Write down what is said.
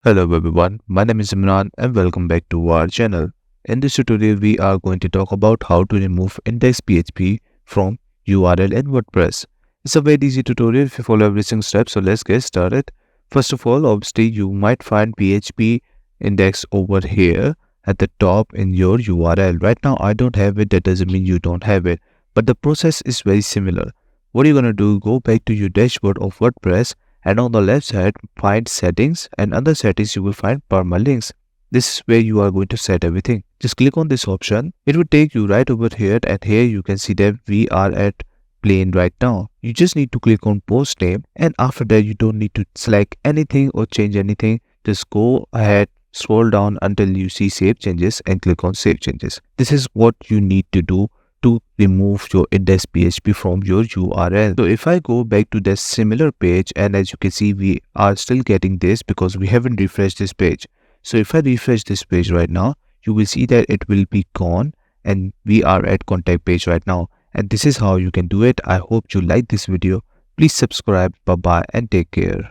Hello everyone, my name is Imran and welcome back to our channel. In this tutorial, we are going to talk about how to remove index.php from URL in WordPress. It's a very easy tutorial if you follow every single step, so let's get started. First of all, obviously you might find PHP index over here at the top in your URL. Right now I don't have it, that doesn't mean you don't have it, but the process is very similar. What you're going to do, go back to your dashboard of WordPress and on the left side find settings, and under settings you will find permalinks. This is where you are going to set everything. Just click on this option. It will take you right over here, and here you can see that we are at plain right now. You just need to click on post name, and after that you don't need to select anything or change anything. Just go ahead, scroll down until you see save changes and click on save changes. This is what you need to do to remove your index.php from your URL. So if I go back to that similar page, and as you can see we are still getting this because we haven't refreshed this page. So if I refresh this page right now, you will see that it will be gone and we are at contact page right now. And this is how you can do it. I hope you like this video. Please subscribe. Bye bye and take care.